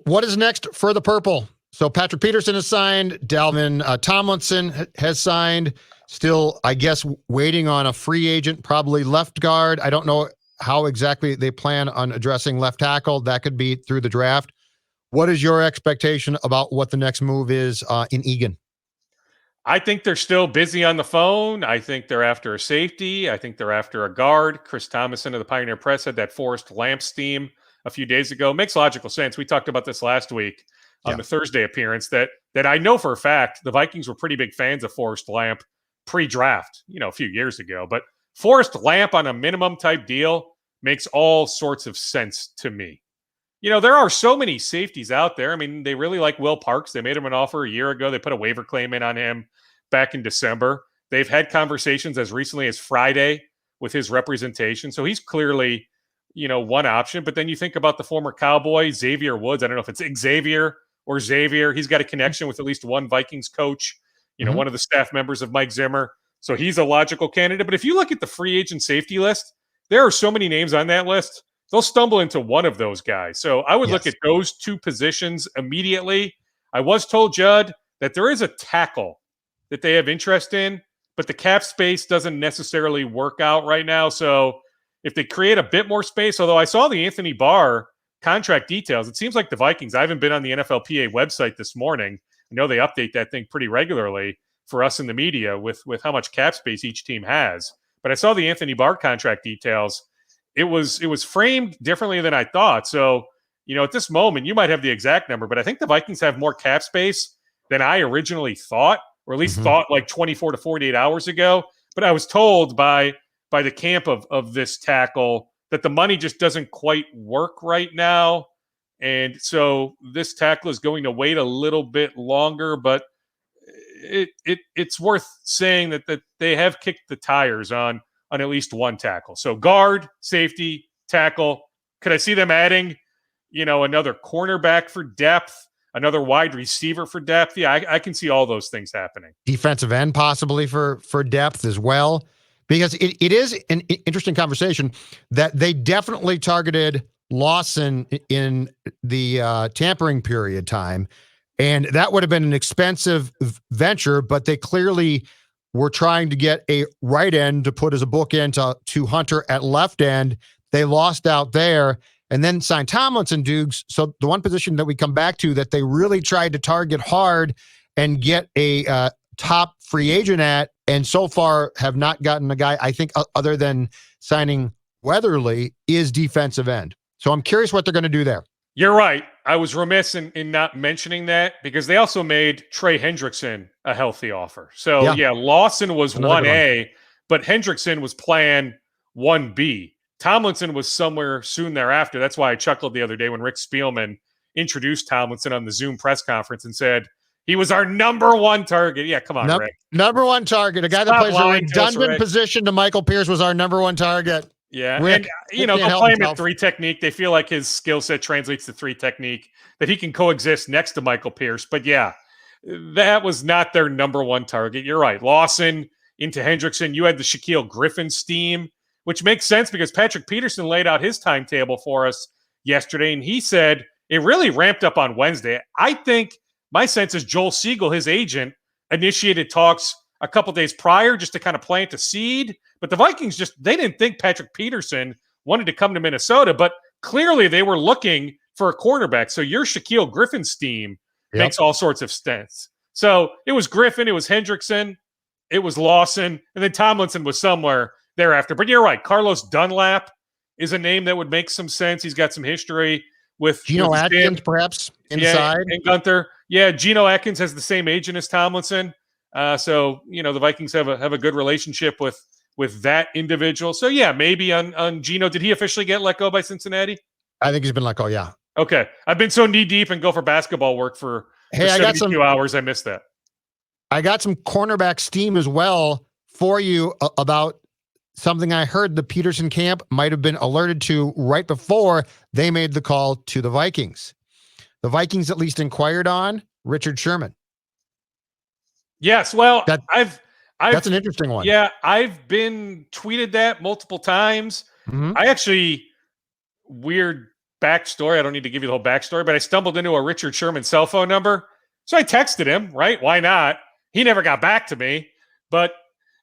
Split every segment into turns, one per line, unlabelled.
What is next for the Purple? So Patrick Peterson has signed. Dalvin Tomlinson has signed. Still, I guess, waiting on a free agent, probably left guard. I don't know how exactly they plan on addressing left tackle. That could be through the draft. What is your expectation about what the next move is in Egan?
I think they're still busy on the phone. I think they're after a safety. I think they're after a guard. Chris Thomason of the Pioneer Press had that Forrest Lamps theme a few days ago. Makes logical sense. We talked about this last week on the Thursday appearance that I know for a fact the Vikings were pretty big fans of Forrest Lamp pre-draft, a few years ago. But Forrest Lamp on a minimum type deal makes all sorts of sense to me. There are so many safeties out there. I mean, they really like Will Parks. They made him an offer a year ago. They put a waiver claim in on him back in December. They've had conversations as recently as Friday with his representation. So he's clearly, one option. But then you think about the former Cowboy, Xavier Woods. I don't know if it's Xavier or Xavier. He's got a connection with at least one Vikings coach, one of the staff members of Mike Zimmer. So he's a logical candidate. But if you look at the free agent safety list, there are so many names on that list. They'll stumble into one of those guys. So I would look at those two positions immediately. I was told, Judd, that there is a tackle that they have interest in, but the cap space doesn't necessarily work out right now. So if they create a bit more space, although I saw the Anthony Barr contract details, it seems like the Vikings, I haven't been on the NFLPA website this morning. I know they update that thing pretty regularly for us in the media with how much cap space each team has. But I saw the Anthony Barr contract details. It was framed differently than I thought. So, at this moment, you might have the exact number, but I think the Vikings have more cap space than I originally thought, or at least thought like 24 to 48 hours ago. But I was told by the camp of this tackle that the money just doesn't quite work right now. And so this tackle is going to wait a little bit longer, but it's worth saying that they have kicked the tires on at least one tackle. So guard, safety, tackle. Could I see them adding, another cornerback for depth, another wide receiver for depth? Yeah, I can see all those things happening.
Defensive end possibly for depth as well, because it is an interesting conversation that they definitely targeted Lawson in the tampering period time, and that would have been an expensive venture, but they clearly were trying to get a right end to put as a bookend to Hunter at left end. They lost out there and then signed Tomlinson, Dukes. So the one position that we come back to that they really tried to target hard and get a top free agent at, and so far have not gotten a guy, I think, other than signing Weatherly, is defensive end. So I'm curious what they're going to do there.
You're right. I was remiss in not mentioning that because they also made Trey Hendrickson a healthy offer. So, Lawson was 1A, but Hendrickson was plan 1B. Tomlinson was somewhere soon thereafter. That's why I chuckled the other day when Rick Spielman introduced Tomlinson on the Zoom press conference and said, he was our number one target. Yeah, come on, Rick.
Number one target. A guy that plays a redundant position to Michael Pierce was our number one target.
Yeah, Rick, and, they'll play him at three technique. They feel like his skill set translates to three technique, that he can coexist next to Michael Pierce. But yeah, that was not their number one target. You're right. Lawson into Hendrickson. You had the Shaquille Griffin steam, which makes sense because Patrick Peterson laid out his timetable for us yesterday, and he said it really ramped up on Wednesday. I think my sense is Joel Siegel, his agent, initiated talks a couple days prior just to kind of plant a seed. But the Vikings they didn't think Patrick Peterson wanted to come to Minnesota, but clearly they were looking for a cornerback. So your Shaquille Griffin's team makes all sorts of sense. So it was Griffin, it was Hendrickson, it was Lawson, and then Tomlinson was somewhere thereafter. But you're right. Carlos Dunlap is a name that would make some sense. He's got some history with
Geno Atkins, perhaps, inside.
Yeah, and Gunther. Yeah, Geno Atkins has the same agent as Tomlinson. So, the Vikings have a good relationship with that individual. So, yeah, maybe on Geno. Did he officially get let go by Cincinnati?
I think he's been let go, yeah.
Okay. I've been so knee-deep in Gopher basketball work for 72 hours. I missed that.
I got some cornerback steam as well for you about something I heard the Peterson camp might have been alerted to right before they made the call to the Vikings. The Vikings at least inquired on Richard Sherman.
Yes, well,
that's an interesting one.
Yeah, I've been tweeted that multiple times. I actually, weird backstory. I don't need to give you the whole backstory, but I stumbled into a Richard Sherman cell phone number. So I texted him, right? Why not? He never got back to me. But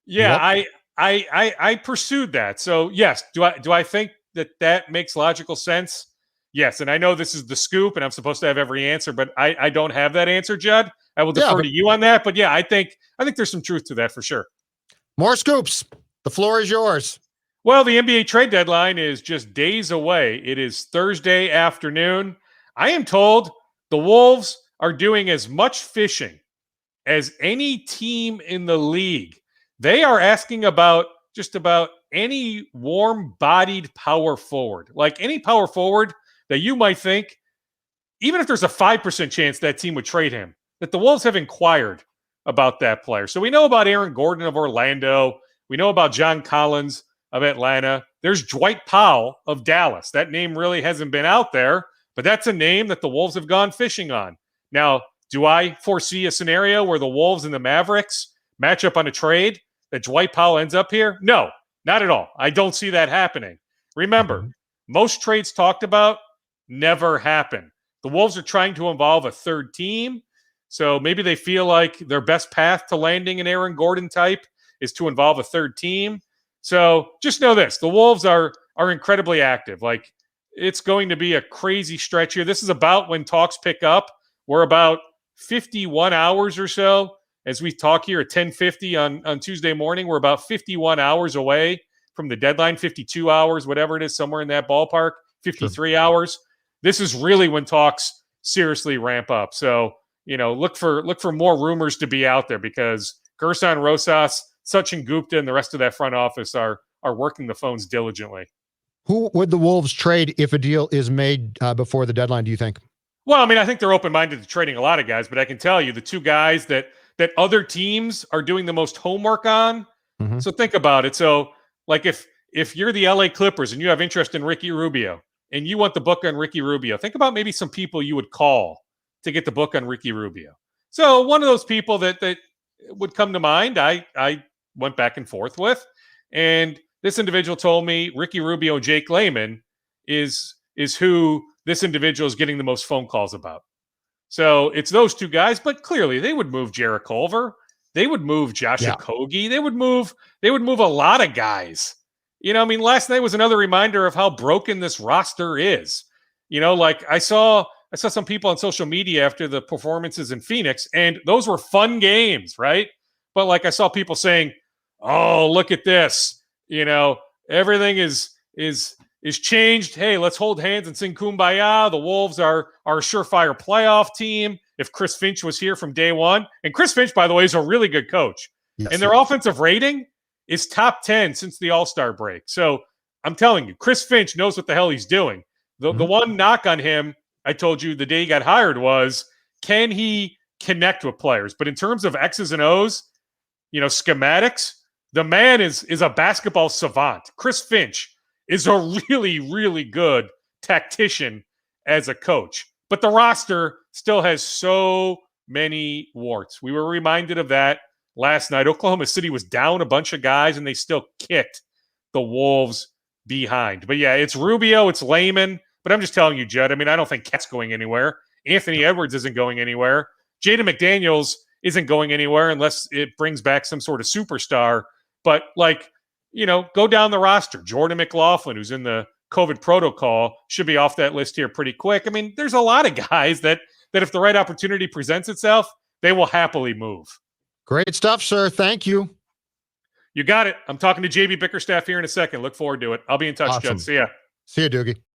yeah,
Yep.
I pursued that. So yes, do I think that makes logical sense? Yes, and I know this is the scoop, and I'm supposed to have every answer, but I don't have that answer, Judd. I will
Yeah,
defer
but
to you on that. But yeah, I think there's some truth to that for sure.
more scoops. The floor is yours.
Well, the NBA trade deadline is just days away. It is Thursday afternoon. I am told the Wolves are doing as much fishing as any team in the league. They are asking about just about any warm-bodied power forward, like any power forward that you might think, even if there's a 5% chance that team would trade him, that the Wolves have inquired about that player. So we know about Aaron Gordon of Orlando. We know about John Collins of Atlanta. There's Dwight Powell of Dallas. That name really hasn't been out there, but that's a name that the Wolves have gone fishing on. Now, do I foresee a scenario where the Wolves and the Mavericks match up on a trade that Dwight Powell ends up here? No, not at all. I don't see that happening. Remember, most trades talked about never happen. The Wolves are trying to involve a third team, so maybe they feel like their best path to landing an Aaron Gordon type is to involve a third team. So just know this: the Wolves are incredibly active. Like, it's going to be a crazy stretch here. This is about when talks pick up. We're about 51 hours or so as we talk here at 10:50 on Tuesday morning. We're about 51 hours away from the deadline, 52 hours, whatever it is, somewhere in that ballpark, 53 hours. This is really when talks seriously ramp up. So, look for more rumors to be out there, because Gerson Rosas, Sachin Gupta, and the rest of that front office are working the phones diligently.
Who would the Wolves trade if a deal is made before the deadline, do you think?
Well, I mean, I think they're open-minded to trading a lot of guys, but I can tell you the two guys that other teams are doing the most homework on.
Mm-hmm.
So think about it. So, like, if you're the LA Clippers and you have interest in Ricky Rubio and you want the book on Ricky Rubio, think about maybe some people you would call to get the book on Ricky Rubio. So one of those people that would come to mind, I went back and forth with, and this individual told me Ricky Rubio and Jake Layman is who this individual is getting the most phone calls about. So it's those two guys, but clearly they would move Jarrett Culver. They would move Josh Okogie. They would move a lot of guys. I mean, last night was another reminder of how broken this roster is. Like I saw some people on social media after the performances in Phoenix, and those were fun games, right? But like I saw people saying, "Oh, look at this. Everything is changed. Hey, let's hold hands and sing Kumbaya. The Wolves are a surefire playoff team. If Chris Finch was here from day one," and Chris Finch, by the way, is a really good coach. Yes, and their offensive rating is top 10 since the All-Star break. So I'm telling you, Chris Finch knows what the hell he's doing. The one knock on him, I told you the day he got hired, was, can he connect with players? But in terms of X's and O's, schematics, the man is a basketball savant. Chris Finch is a really, really good tactician as a coach. But the roster still has so many warts. We were reminded of that last night. Oklahoma City was down a bunch of guys, and they still kicked the Wolves behind. But yeah, it's Rubio, it's Layman. But I'm just telling you, Judd, I mean, I don't think Cat's going anywhere. Anthony Edwards isn't going anywhere. Jaden McDaniels isn't going anywhere unless it brings back some sort of superstar. But, go down the roster. Jordan McLaughlin, who's in the COVID protocol, should be off that list here pretty quick. I mean, there's a lot of guys that if the right opportunity presents itself, they will happily move.
Great stuff, sir. Thank you.
You got it. I'm talking to JB Bickerstaff here in a second. Look forward to it. I'll be in touch,
Awesome.
Judd. See ya.
See you, Doogie.